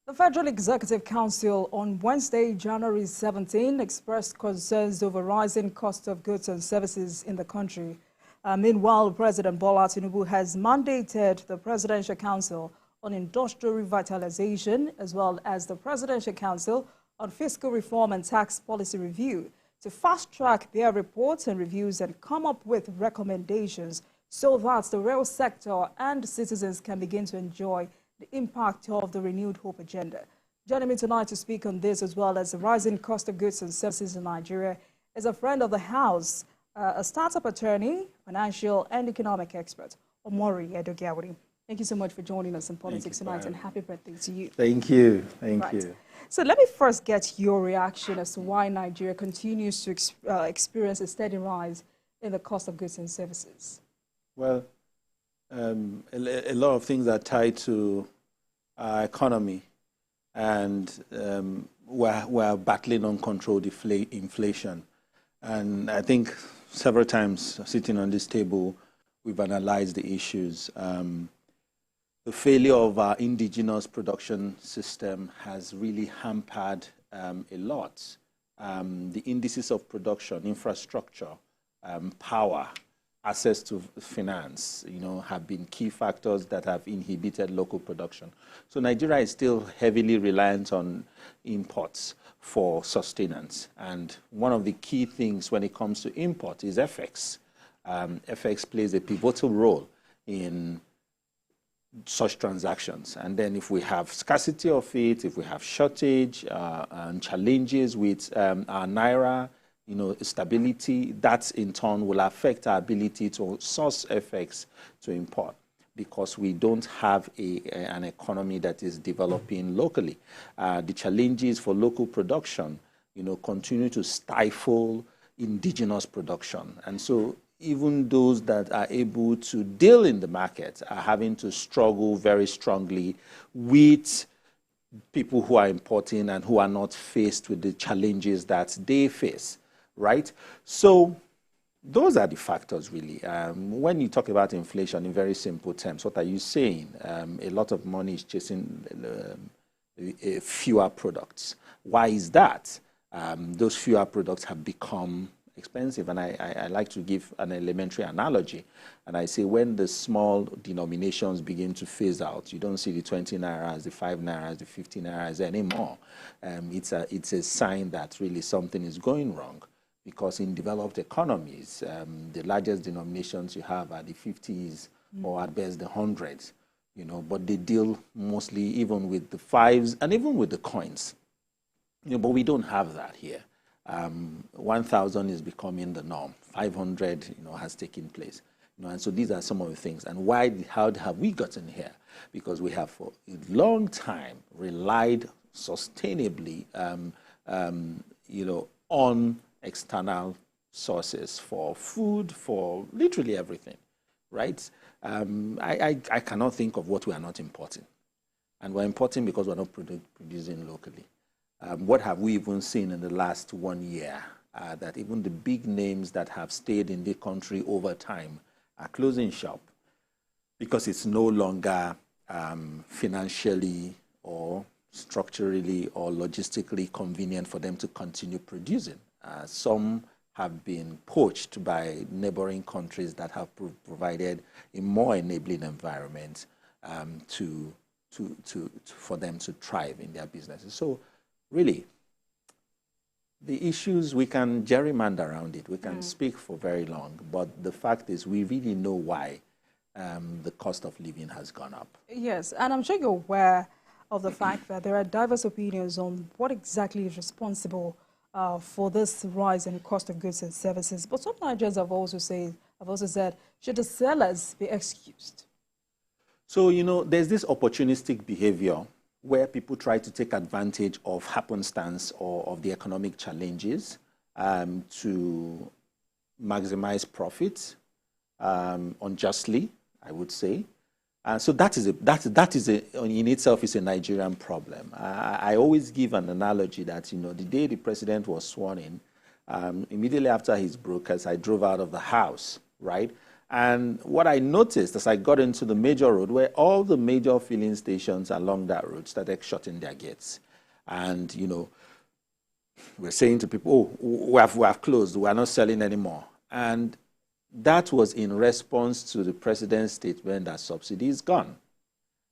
The Federal Executive Council on Wednesday, January 17, expressed concerns over rising cost of goods and services in the country. Meanwhile, President Bola Tinubu has mandated the Presidential Council on Industrial Revitalization as well as the Presidential Council on Fiscal Reform and Tax Policy Review to fast-track their reports and reviews and come up with recommendations so that the rail sector and citizens can begin to enjoy the impact of the renewed hope agenda. Joining me tonight to speak on this as well as the rising cost of goods and services in Nigeria is a friend of the House, a startup attorney, financial and economic expert, Omoruyi Edoigiawerie. Thank you so much for joining us in Politics Tonight, and happy birthday to you. Thank you. Thank you. So let me first get your reaction as to why Nigeria continues to experience a steady rise in the cost of goods and services. Well, a lot of things are tied to our economy, and we're battling uncontrolled inflation. And I think several times sitting on this table, we've analyzed the issues. The failure of our indigenous production system has really hampered a lot. The indices of production, infrastructure, power, access to finance, have been key factors that have inhibited local production. So Nigeria is still heavily reliant on imports for sustenance. And one of the key things when it comes to import is FX. FX plays a pivotal role in such transactions. And then if we have scarcity of it, if we have shortage and challenges with our Naira, stability, that in turn will affect our ability to source FX to import, because we don't have an economy that is developing locally. The challenges for local production, continue to stifle indigenous production. And so even those that are able to deal in the market are having to struggle very strongly with people who are importing and who are not faced with the challenges that they face, right? So those are the factors, really. When you talk about inflation in very simple terms, what are you saying? A lot of money is chasing fewer products. Why is that? Those fewer products have become expensive. And I like to give an elementary analogy. And I say when the small denominations begin to phase out, you don't see the 20 nairas, the 5 nairas, the 50 nairas anymore. It's a sign that really something is going wrong. Because in developed economies, the largest denominations you have are the 50s or at best the 100s, but they deal mostly even with the 5s and even with the coins. But we don't have that here. 1,000 is becoming the norm. 500, has taken place. And so these are some of the things. And how have we gotten here? Because we have for a long time relied sustainably, on external sources for food, for literally everything, right? I cannot think of what we are not importing. And we're importing because we're not producing locally. What have we even seen in the last 1 year? That even the big names that have stayed in the country over time are closing shop because it's no longer financially or structurally or logistically convenient for them to continue producing. Some have been poached by neighboring countries that have provided a more enabling environment for them to thrive in their businesses. So really, the issues, we can gerrymander around it. We can speak for very long. But the fact is, we really know why the cost of living has gone up. Yes, and I'm sure you're aware of the fact that there are diverse opinions on what exactly is responsible for this rise in cost of goods and services. But some Nigerians have also said, should the sellers be excused? So, there's this opportunistic behavior where people try to take advantage of happenstance or of the economic challenges to maximize profits unjustly, I would say. So that is in itself is a Nigerian problem. I always give an analogy that, the day the president was sworn in, immediately after his brokers, I drove out of the house, right? And what I noticed as I got into the major road, where all the major filling stations along that road started shutting their gates. And, you know, we're saying to people, oh, we have closed, we're not selling anymore. And that was in response to the president's statement that subsidy is gone.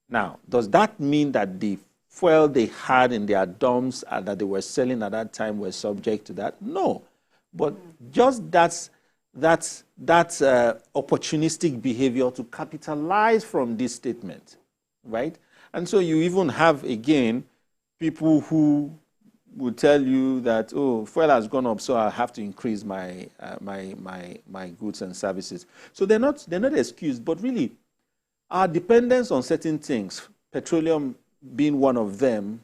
Now, does that mean that the fuel they had in their dumps and that they were selling at that time were subject to that? No. But just that opportunistic behavior to capitalize from this statement, right? And so you even have, again, people who will tell you that, oh, fuel has gone up, so I have to increase my my goods and services. So they're not excused, but really, our dependence on certain things, petroleum being one of them,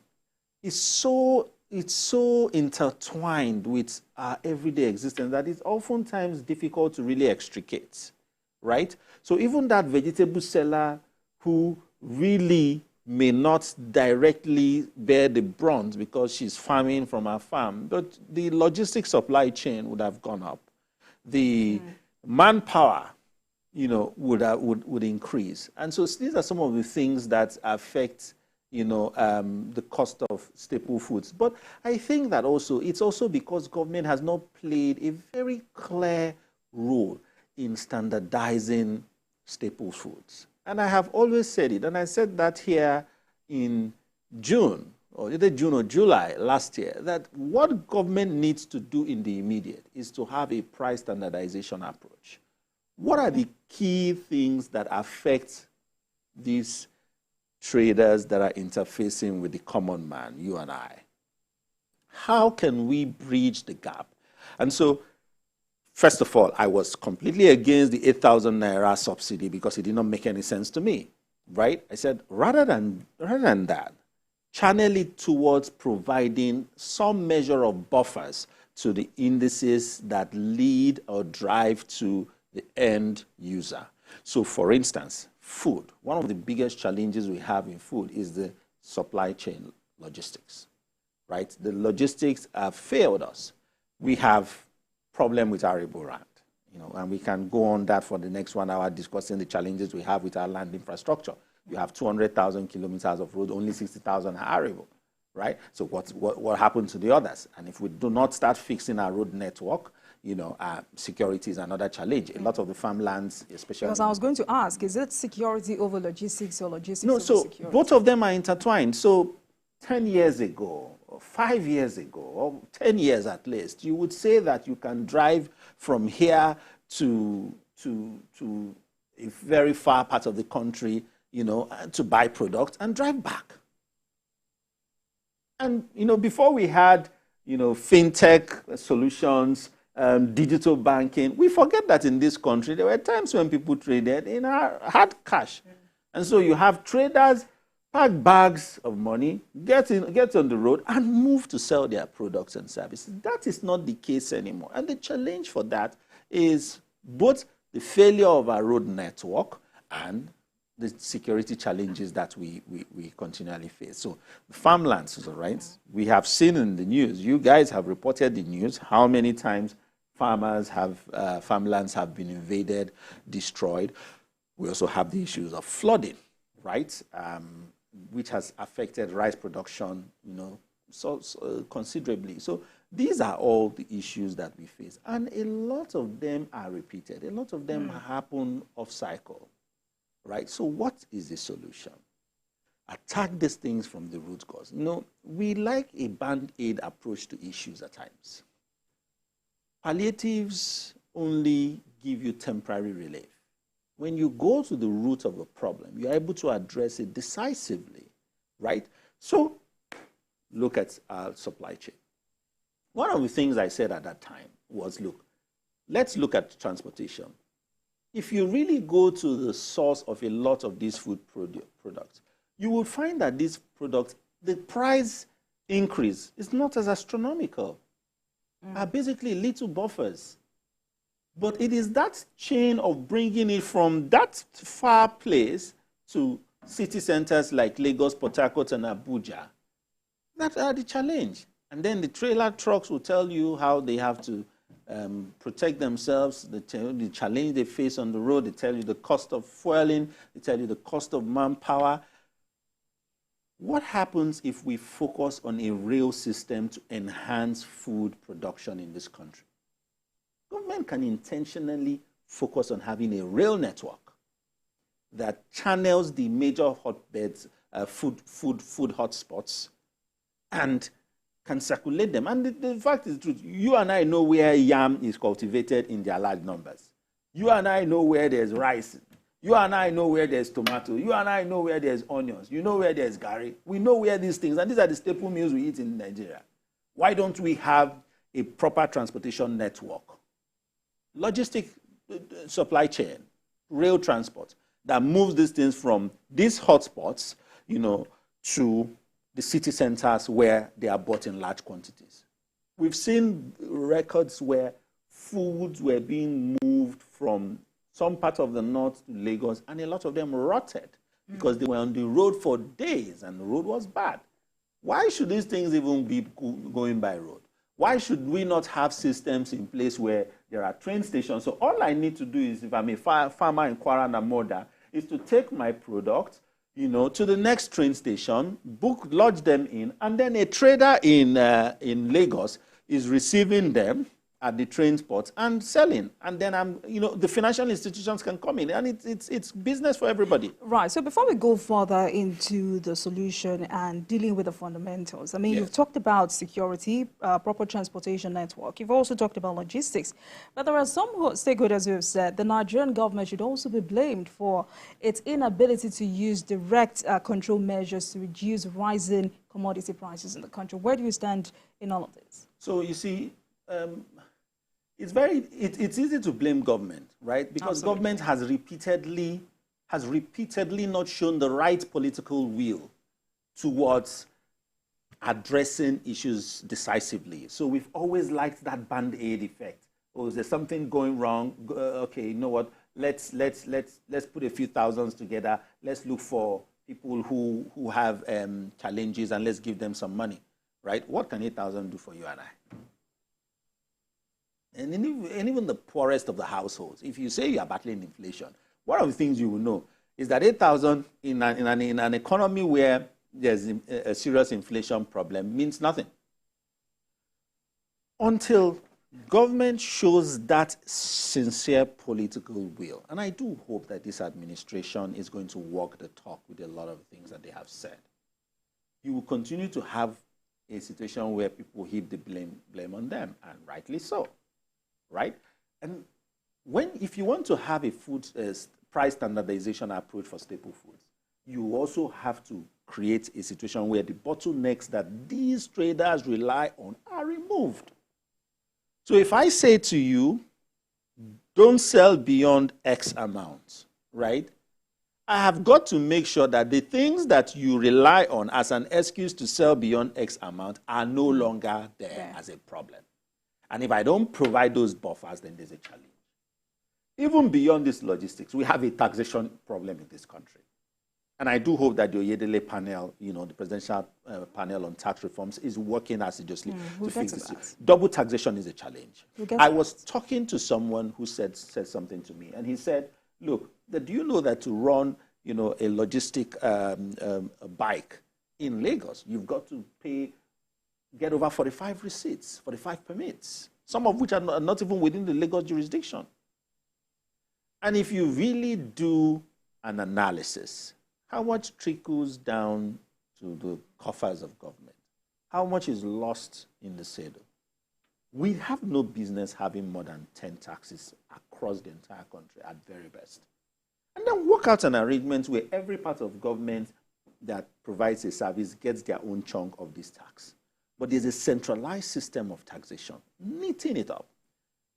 is so intertwined with our everyday existence that it's oftentimes difficult to really extricate, right? So even that vegetable seller who really may not directly bear the brunt because she's farming from her farm, but the logistics supply chain would have gone up. The manpower, you know, would increase. And so these are some of the things that affect, you know, the cost of staple foods. But I think that also, it's also because government has not played a very clear role in standardizing staple foods. And I have always said it, and I said that here in June, or either June or July last year, that what government needs to do in the immediate is to have a price standardization approach. What are the key things that affect these traders that are interfacing with the common man, you and I? How can we bridge the gap? And so, first of all, I was completely against the 8,000 naira subsidy because it did not make any sense to me, right? I said, rather than that, channel it towards providing some measure of buffers to the indices that lead or drive to the end user. So, for instance, food. One of the biggest challenges we have in food is the supply chain logistics, right? The logistics have failed us. We have problem with our rand, you know, and we can go on that for the next 1 hour discussing the challenges we have with our land infrastructure. You have 200,000 kilometers of road, only 60,000 are arable, right? So what happened to the others? And if we do not start fixing our road network, you know, security is another challenge. A lot of the farmlands, especially... Because I was going to ask, is it security over logistics or logistics over security? No, so both of them are intertwined. So 10 years ago, or 5 years ago, or 10 years at least, you would say that you can drive from here to a very far part of the country, you know, to buy products and drive back. And, you know, before we had, you know, fintech solutions, digital banking, we forget that in this country, there were times when people traded in hard cash. And so you have traders pack bags of money, get on the road, and move to sell their products and services. That is not the case anymore. And the challenge for that is both the failure of our road network and the security challenges that we continually face. So farmlands, right? We have seen in the news, you guys have reported the news, how many times farmlands have been invaded, destroyed. We also have the issues of flooding, right? Which has affected rice production, you know, so considerably. So these are all the issues that we face. And a lot of them are repeated. A lot of them happen off cycle, right? So what is the solution? Attack these things from the root cause. You know, we like a band-aid approach to issues at times. Palliatives only give you temporary relief. When you go to the root of a problem, you're able to address it decisively, right? So look at our supply chain. One of the things I said at that time was, look, let's look at transportation. If you really go to the source of a lot of these food products, you will find that these products, the price increase is not as astronomical. Are basically little buffers. But it is that chain of bringing it from that far place to city centers like Lagos, Port Harcourt, and Abuja that are the challenge. And then the trailer trucks will tell you how they have to protect themselves, the challenge they face on the road, they tell you the cost of fueling, they tell you the cost of manpower. What happens if we focus on a real system to enhance food production in this country? Government can intentionally focus on having a real network that channels the major hotbeds, food hotspots, and can circulate them. And the fact is the truth. You and I know where yam is cultivated in their large numbers. You and I know where there's rice. You and I know where there's tomato. You and I know where there's onions. You know where there's garri. We know where these things, and these are the staple meals we eat in Nigeria. Why don't we have a proper transportation network? Logistic supply chain, rail transport, that moves these things from these hotspots, to the city centers where they are bought in large quantities. We've seen records where foods were being moved from some part of the north to Lagos, and a lot of them rotted because they were on the road for days and the road was bad. Why should these things even be going by road? Why should we not have systems in place where there are train stations? So all I need to do is, if I'm a farmer in Kwara Namoda, is to take my product, to the next train station, lodge them in, and then a trader in Lagos is receiving them at the train spots and selling. And then the financial institutions can come in, and it's business for everybody. Right. So before we go further into the solution and dealing with the fundamentals, I mean, Yes. You've talked about security, proper transportation network. You've also talked about logistics. But there are some stakeholders who have said the Nigerian government should also be blamed for its inability to use direct control measures to reduce rising commodity prices in the country. Where do you stand in all of this? So you see, it's easy to blame government, right? Because Absolutely. government has repeatedly not shown the right political will towards addressing issues decisively. So we've always liked that band-aid effect. Oh, is there something going wrong? Okay, you know what? Let's put a few thousands together. Let's look for people who have challenges, and let's give them some money, right? What can 8,000 do for you and I? And even the poorest of the households, if you say you are battling inflation, one of the things you will know is that 8,000 in an economy where there's a serious inflation problem means nothing. Until government shows that sincere political will. And I do hope that this administration is going to walk the talk with a lot of things that they have said. You will continue to have a situation where people heap the blame on them, and rightly so. Right? And if you want to have a food price standardization approach for staple foods, you also have to create a situation where the bottlenecks that these traders rely on are removed. So if I say to you, don't sell beyond X amount, right? I have got to make sure that the things that you rely on as an excuse to sell beyond X amount are no longer there as a problem. And if I don't provide those buffers, then there's a challenge. Even beyond this logistics, we have a taxation problem in this country. And I do hope that the Oyedele panel, the presidential panel on tax reforms, is working assiduously to fix this. Double taxation is a challenge. I was talking to someone who said something to me, and he said, look, do you know that to run a logistic bike in Lagos, you've got to get over 45 receipts, 45 permits, some of which are not even within the Lagos jurisdiction. And if you really do an analysis, how much trickles down to the coffers of government? How much is lost in the SEDO? We have no business having more than 10 taxes across the entire country at very best. And then work out an arrangement where every part of government that provides a service gets their own chunk of this tax. But there's a centralized system of taxation, knitting it up.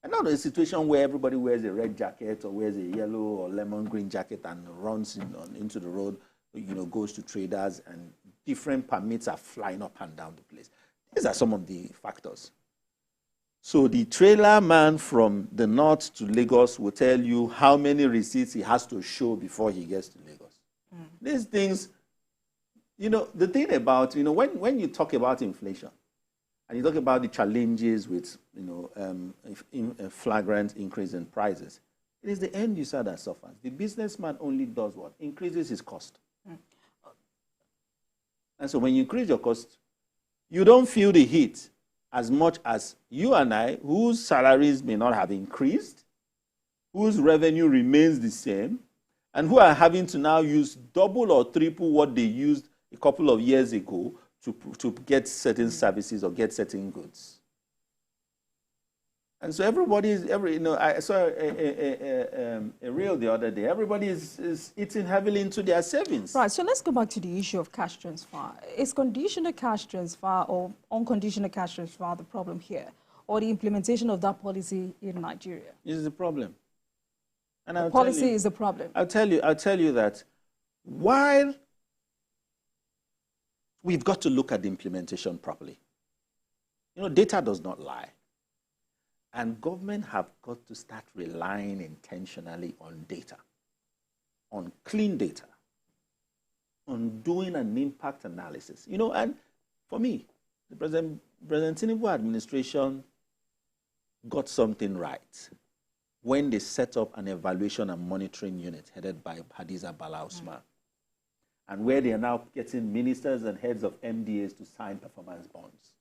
And not a situation where everybody wears a red jacket or wears a yellow or lemon green jacket and runs into the road, goes to traders, and different permits are flying up and down the place. These are some of the factors. So the trailer man from the north to Lagos will tell you how many receipts he has to show before he gets to Lagos. These things, the thing about, when you talk about inflation, And you talk about the challenges with, a flagrant increase in prices. It is the end user that suffers. The businessman only does what? Increases his cost. And so when you increase your cost, you don't feel the heat as much as you and I, whose salaries may not have increased, whose revenue remains the same, and who are having to now use double or triple what they used a couple of years ago to get certain services or get certain goods. And so I saw a reel the other day. Everybody is eating heavily into their savings. Right, so let's go back to the issue of cash transfer. Is conditional cash transfer or unconditional cash transfer the problem here, or the implementation of that policy in Nigeria? This is the problem. And the policy is the problem. I'll tell you that while we've got to look at the implementation properly. Data does not lie. And government have got to start relying intentionally on data, on clean data, on doing an impact analysis. And for me, the President Tinubu administration got something right when they set up an evaluation and monitoring unit headed by Hadiza Bala Usman, and where they are now getting ministers and heads of MDAs to sign performance bonds.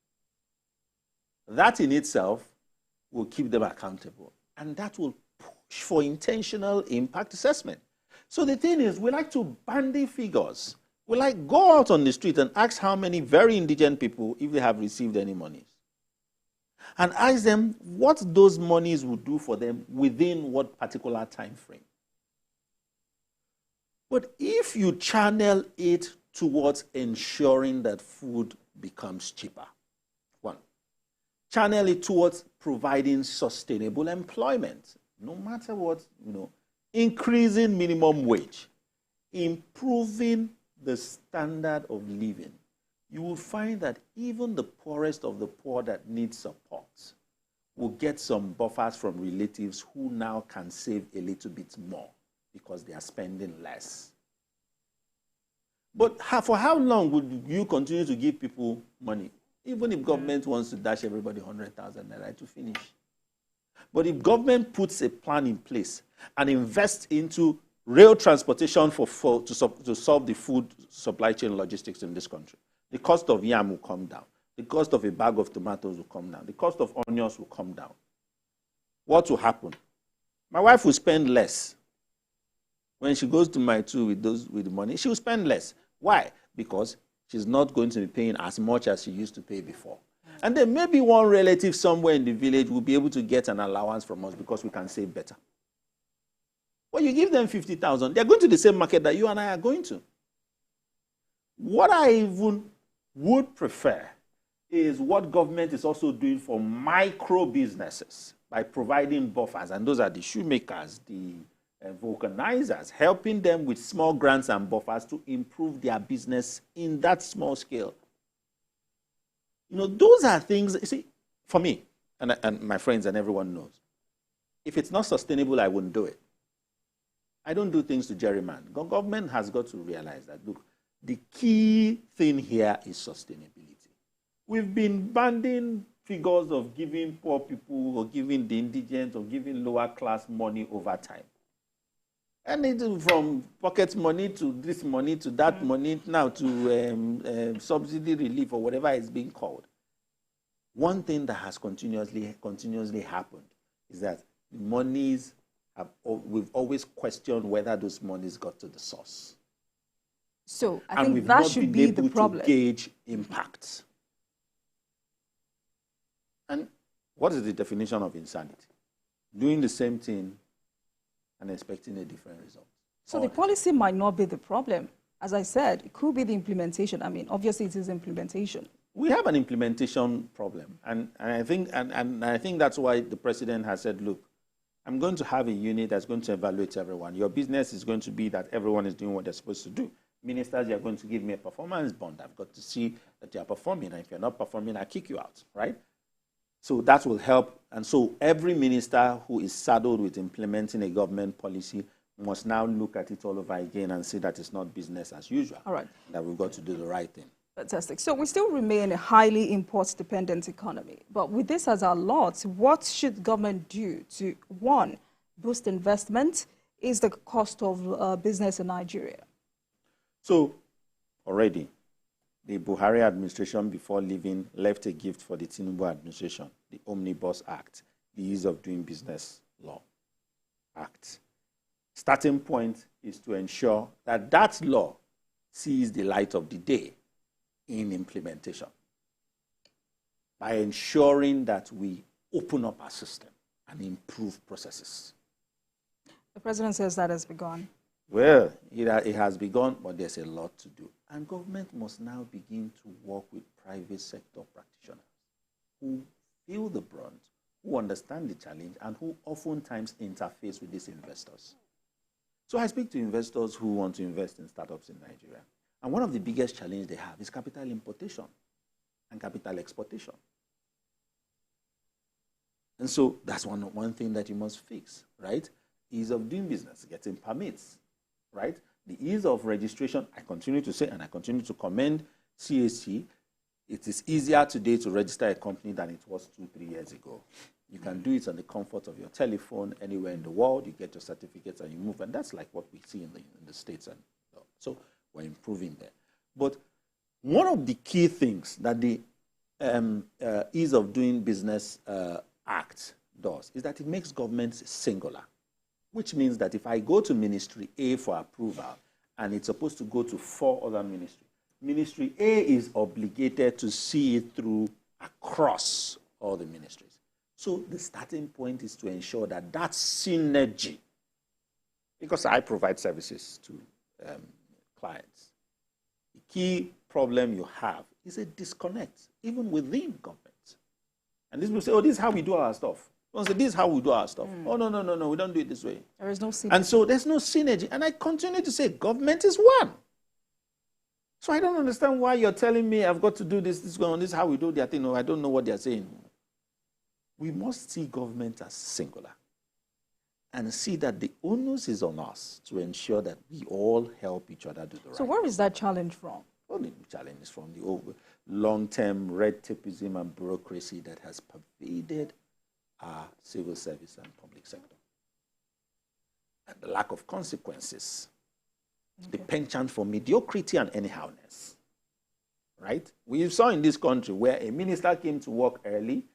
That in itself will keep them accountable, and that will push for intentional impact assessment. So the thing is, we like to bandy figures. We like go out on the street and ask how many very indigent people, if they have received any monies, and ask them what those monies will do for them within what particular time frame. But if you channel it towards ensuring that food becomes cheaper, one, channel it towards providing sustainable employment, no matter what, increasing minimum wage, improving the standard of living, you will find that even the poorest of the poor that need support will get some buffers from relatives who now can save a little bit more because they are spending less. But for how long would you continue to give people money? Even if government wants to dash everybody 100,000 naira to finish. But if government puts a plan in place and invests into rail transportation to solve the food supply chain logistics in this country, the cost of yam will come down. The cost of a bag of tomatoes will come down. The cost of onions will come down. What will happen? My wife will spend less. When she goes to my tool with the money, she will spend less. Why? Because she's not going to be paying as much as she used to pay before. And then maybe one relative somewhere in the village will be able to get an allowance from us because we can save better. When you give them 50,000, they're going to the same market that you and I are going to. What I even would prefer is what government is also doing for micro businesses by providing buffers, and those are the shoemakers, the vulcanizers, helping them with small grants and buffers to improve their business in that small scale. Those are things, you see, for me, and my friends and everyone knows, if it's not sustainable, I wouldn't do it. I don't do things to gerrymander. Government has got to realize that, look, the key thing here is sustainability. We've been banding figures of giving poor people or giving the indigent or giving lower class money over time. And from pocket money to this money to that money, now to subsidy relief or whatever it's being called. One thing that has continuously happened is that the monies we've always questioned whether those monies got to the source. So I think that should be the problem. And we've not been able to gauge impact. And what is the definition of insanity? Doing the same thing and expecting a different result. So the policy might not be the problem. As I said, it could be the implementation. I mean, obviously it is implementation. We have an implementation problem. And I think that's why the president has said, look, I'm going to have a unit that's going to evaluate everyone. Your business is going to be that everyone is doing what they're supposed to do. Ministers, you're going to give me a performance bond. I've got to see that you're performing. And if you're not performing, I'll kick you out, right? So that will help. And so every minister who is saddled with implementing a government policy must now look at it all over again and see that it's not business as usual. All right. That we've got to do the right thing. Fantastic. So we still remain a highly import-dependent economy. But with this as our lot, what should government do to, one, boost investment? Is the cost of business in Nigeria? So already, the Buhari administration, before leaving, left a gift for the Tinubu administration, the Omnibus Act, the Ease of Doing Business Law Act. Starting point is to ensure that that law sees the light of the day in implementation by ensuring that we open up our system and improve processes. The president says that has begun. Well, it has begun, but there's a lot to do. And government must now begin to work with private sector practitioners who feel the brunt, who understand the challenge, and who oftentimes interface with these investors. So I speak to investors who want to invest in startups in Nigeria. And one of the biggest challenges they have is capital importation and capital exportation. And so that's one thing that you must fix, right? Ease of doing business, getting permits, right? The ease of registration, I continue to say, and I continue to commend CAC. It is easier today to register a company than it was 2-3 years ago. You can do it on the comfort of your telephone anywhere in the world. You get your certificates and you move. And that's like what we see in the States. And so we're improving there. But one of the key things that the Ease of Doing Business Act does is that it makes governments singular, which means that if I go to Ministry A for approval and it's supposed to go to 4 other ministries, Ministry A is obligated to see it through across all the ministries. So the starting point is to ensure that that synergy, because I provide services to clients, the key problem you have is a disconnect, even within government. And this will say, oh, this is how we do our stuff. Don't say, this is how we do our stuff. Oh, no, we don't do it this way. There is no synergy. And so there's no synergy. And I continue to say, government is one. So I don't understand why you're telling me I've got to do this, this is this is how we do their thing. No, I don't know what they're saying. We must see government as singular and see that the onus is on us to ensure that we all help each other do the right thing. So where is that challenge from? Well, the challenge is from the long-term red tapeism and bureaucracy that has pervaded our civil service and public sector. And the lack of consequences, the penchant for mediocrity and anyhowness, right? We saw in this country where a minister came to work early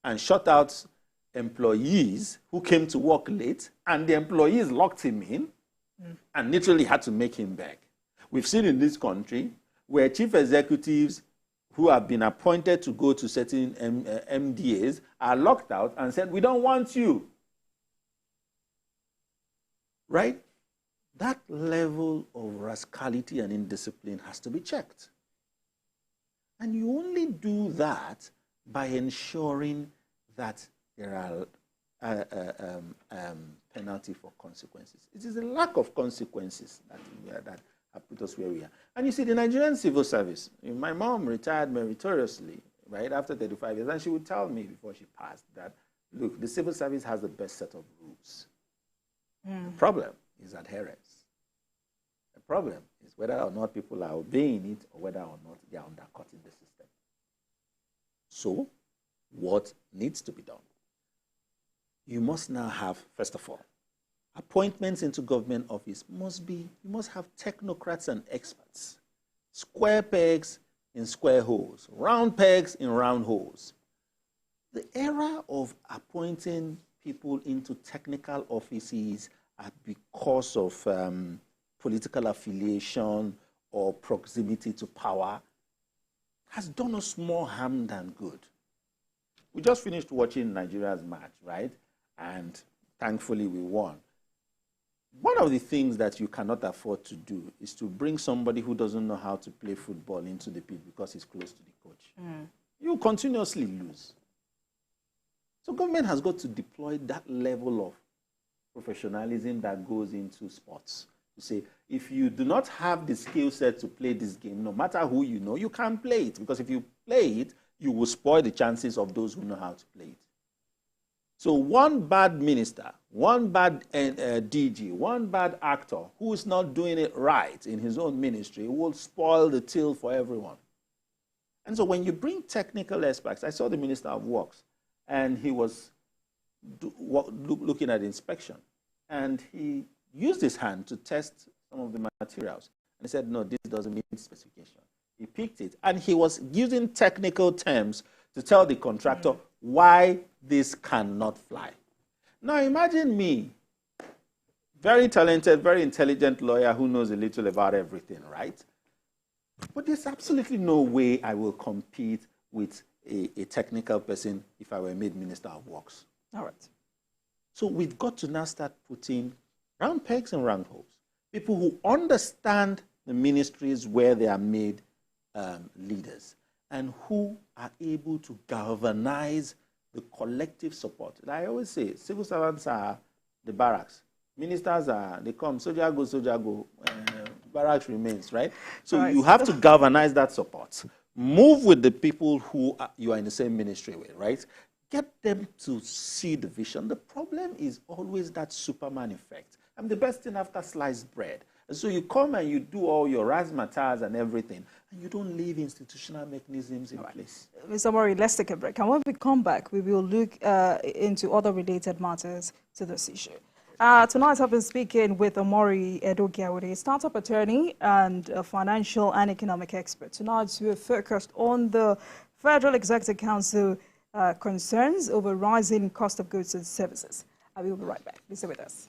and shut out employees who came to work late, and the employees locked him in and literally had to make him beg. We've seen in this country where chief executives who have been appointed to go to certain MDAs are locked out and said, we don't want you. Right? That level of rascality and indiscipline has to be checked. And you only do that by ensuring that there are penalty for consequences. It is a lack of consequences that have put us where we are. And you see, the Nigerian civil service, my mom retired meritoriously, right, after 35 years, and she would tell me before she passed that, look, the civil service has the best set of rules. The problem is adherence. The problem is whether or not people are obeying it or whether or not they are undercutting the system. So, what needs to be done? You must now have, first of all, appointments into government office you must have technocrats and experts. Square pegs in square holes, round pegs in round holes. The era of appointing people into technical offices because of political affiliation or proximity to power has done us more harm than good. We just finished watching Nigeria's match, right? And thankfully we won. One of the things that you cannot afford to do is to bring somebody who doesn't know how to play football into the pitch because he's close to the coach. You continuously lose. So government has got to deploy that level of professionalism that goes into sports. To say, if you do not have the skill set to play this game, no matter who you know, you can't play it. Because if you play it, you will spoil the chances of those who know how to play it. So one bad minister, one bad DG, one bad actor who is not doing it right in his own ministry will spoil the till for everyone. And so when you bring technical aspects, I saw the Minister of Works, and he was looking at inspection, and he used his hand to test some of the materials. And he said, no, this doesn't meet specification. He picked it, and he was using technical terms to tell the contractor why this cannot fly. Now imagine me, very talented, very intelligent lawyer who knows a little about everything, right? But there's absolutely no way I will compete with a technical person if I were made Minister of Works. All right. So we've got to now start putting round pegs and round holes. People who understand the ministries where they are made leaders and who are able to galvanize the collective support. Like I always say, civil servants are the barracks. Ministers are, they come, soldier go, barracks remains, right? So you have to galvanize that support. Move with the people who you are in the same ministry with, right? Get them to see the vision. The problem is always that Superman effect. I'm the best thing after sliced bread. And so you come and you do all your razzmatazz and everything, and you don't leave institutional mechanisms in place. Mr. Omoruyi, let's take a break. And when we come back, we will look into other related matters to this issue. Tonight, I've been speaking with Omoruyi Edoigiawerie, a startup attorney and a financial and economic expert. Tonight, we're focused on the Federal Executive Council concerns over rising cost of goods and services. I will be right back. Please stay with us.